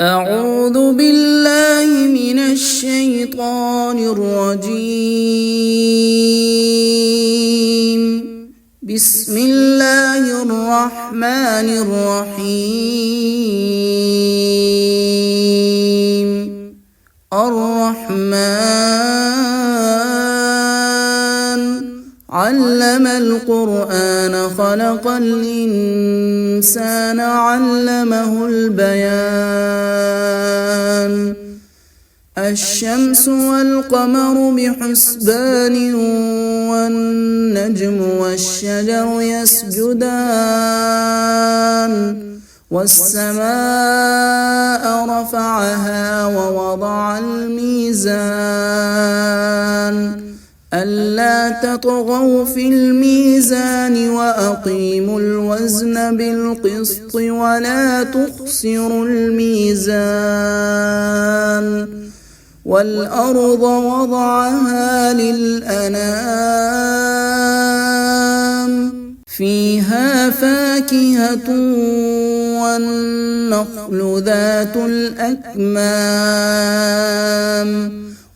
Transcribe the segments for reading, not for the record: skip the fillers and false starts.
أعوذ بالله من الشيطان الرجيم. بسم الله الرحمن الرحيم. الرحمن علم القرآن خلق الإنسان علمه البيان. الشمس والقمر بحسبان والنجم والشجر يسجدان والسماء رفعها ووضع الميزان ألا تطغوا في الميزان وأقيموا الوزن بالقسط ولا تخسروا الميزان. والأرض وضعها للأنام فيها فاكهة والنخل ذات الأكمام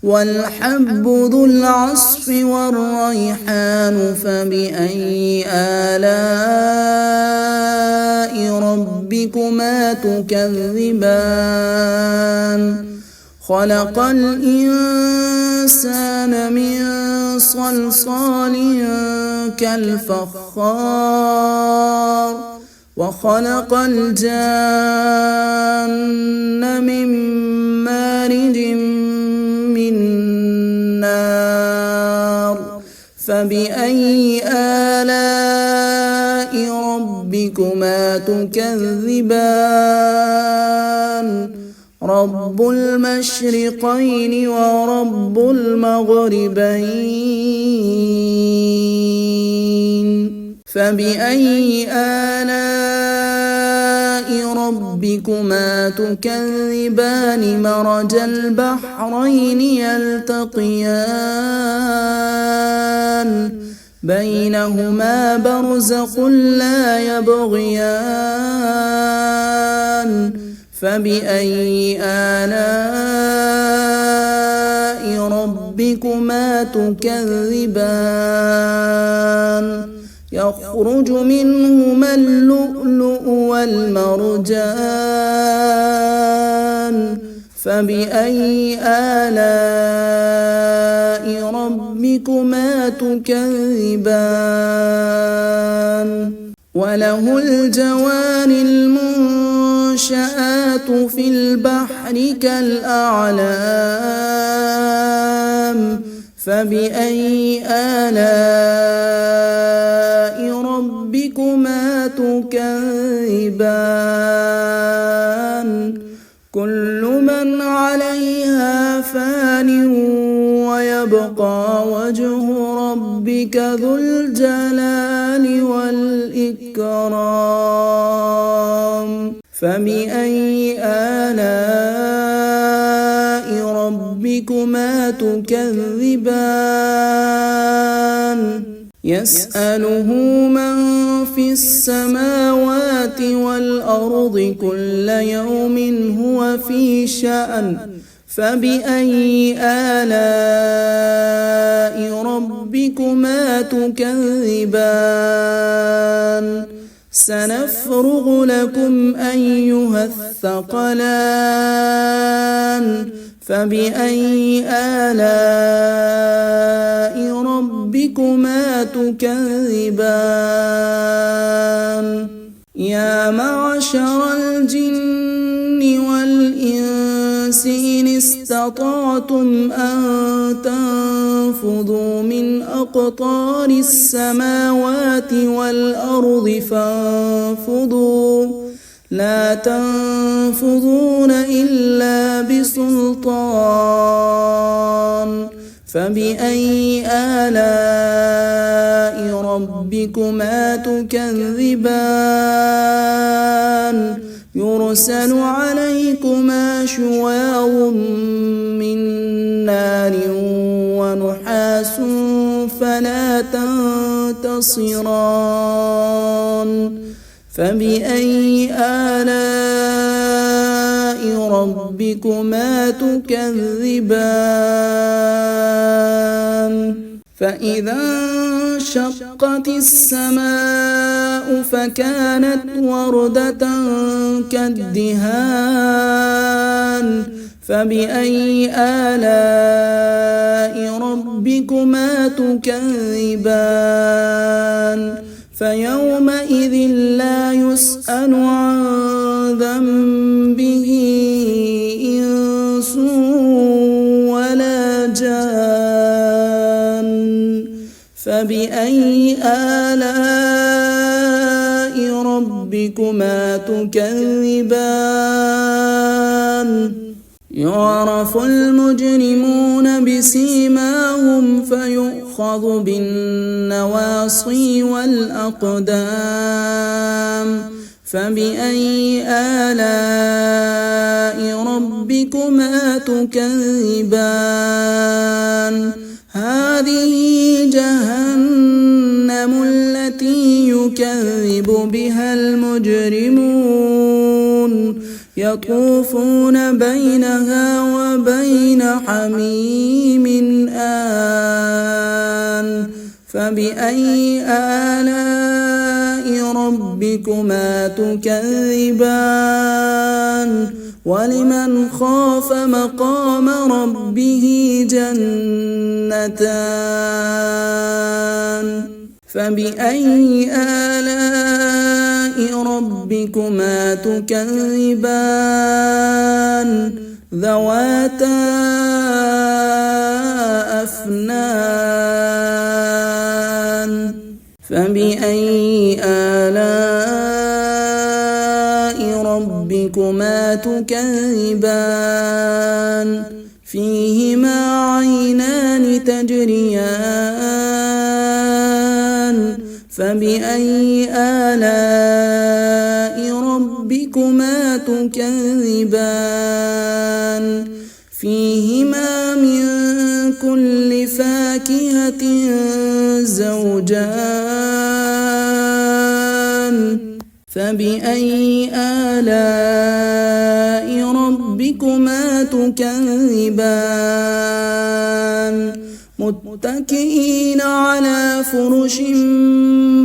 والحب ذو العصف والريحان فبأي آلاء ربكما تكذبان. خلق الإنسان من صلصال كالفخار وخلق الجان من مارج من نار فبأي آلاء ربكما تكذبان. رب المشرقين ورب المغربين فبأي آلاء ربكما تكذبان. مرج البحرين يلتقيان بينهما برزخ لا يبغيان فبأي آلاء ربكما تكذبان. يخرج منهما اللؤلؤ والمرجان فبأي آلاء ربكما تكذبان. وله الجوار المنشآت في البحر كالأعلام فبأي آلاء ربكما تكذبان. كل من عليها فان ويبقى وجه ربك ذو الجلال والإكرام فبأي آلاء ربكما تكذبان. يسأله من في السماوات والأرض كل يوم هو في شأن فبأي آلاء ربكما تكذبان. سنفرغ لكم أيها الثقلان فبأي آلاء ربكما تكذبان. يا معشر الجن والإنس إن استطعتم أن تنفذوا من أقطار السماوات والأرض فانفذوا لا تنفذون إلا بسلطان فبأي آلاء ربكما تكذبان. يرسل عليكما شواظ من نار ونحاس فلا تنتصران فبأي آلاء ربكما تكذبان فإذا انشقت السماء فكانت وردة كالدهان فبأي آلاء ربكما تكذبان فيومئذ لا يسأل عن ذنبه إنس ولا جان فبأي آلاء ربكما تكذبان يعرف المجرمون بسيماهم فيؤخذ بالنواصي والأقدام فبأي آلاء ربكما تكذبان هذه جهنم التي يكذب بها المجرمون يطوفون بينها وبين حميم آن فبأي آلاء ربكما تكذبان ولمن خاف مقام ربه جنتان فبأي آلاء ربكما تكذبان ذواتا أفنان فبأي آلاء ربكما تكذبان فيهما عينان تجريان فبأي آلاء ربكما تكذبان فيهما من كل فاكهة زوجان فبأي آلاء ربكما تكذبان متكئين على فرش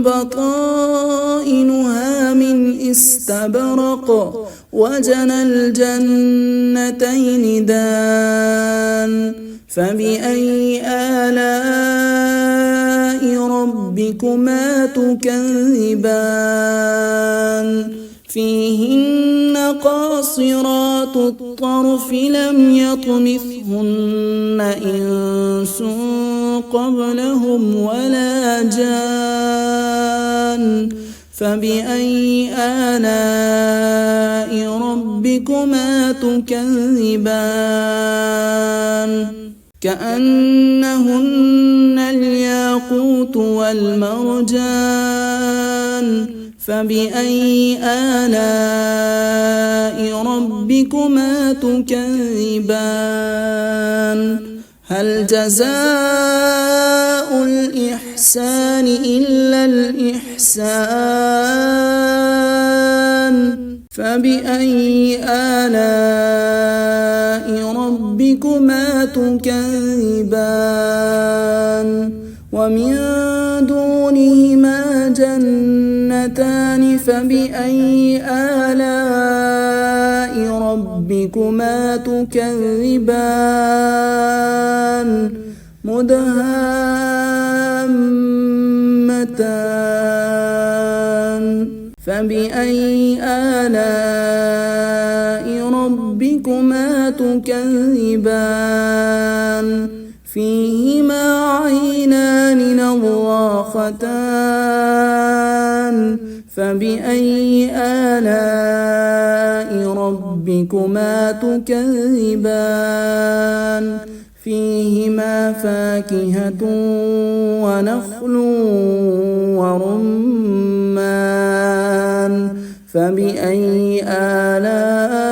بطائنها من استبرق وجنى الجنتين دان فبأي آلاء ربكما تكذبان فيهن قاصرات الطرف لم يطمثهن إنس قبلهم ولا جان فبأي آلاء ربكما تكذبان كأنهن الياقوت والمرجان فبأي آلاء ربكما تكذبان هل جزاء الإحسان إلا الإحسان فبأي آلاء ربكما تكذبان ومن دونهما جنتان فبأي آلاء ربكما تكذبان مدهامتان فبأي آلاء ربكما تكذبان فيهما عينان نضاختان فبأي آلاء ربكما تكذبان فيهما فاكهة ونخل ورمان فبأي آلاء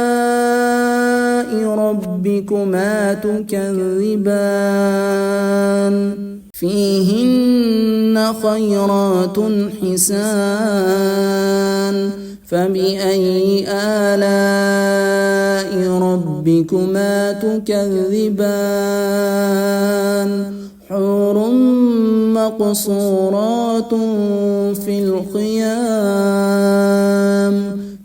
ربكما تكذبان فيهن خيرات حسان فبأي آلاء ربكما تكذبان حور مقصورات في الخيام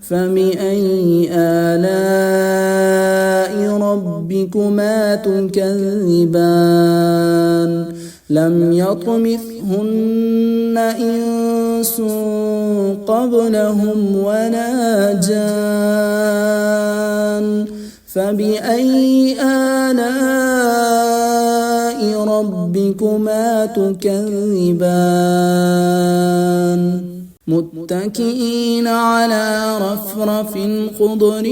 فبأي آلاء ربكما تكذبان لم يطمثهن إنس قبلهم ولا جان فبأي آلاء ربكما تكذبان متكئين على رفرف خضر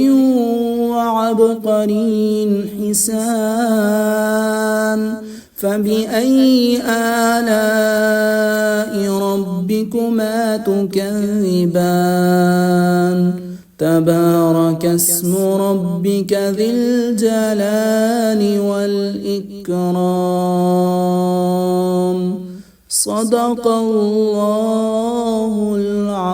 وعبقري حسان فبأي آلاء ربكما تكذبان تبارك اسم ربك ذي الجلال والإكرام صدق الله العظيم.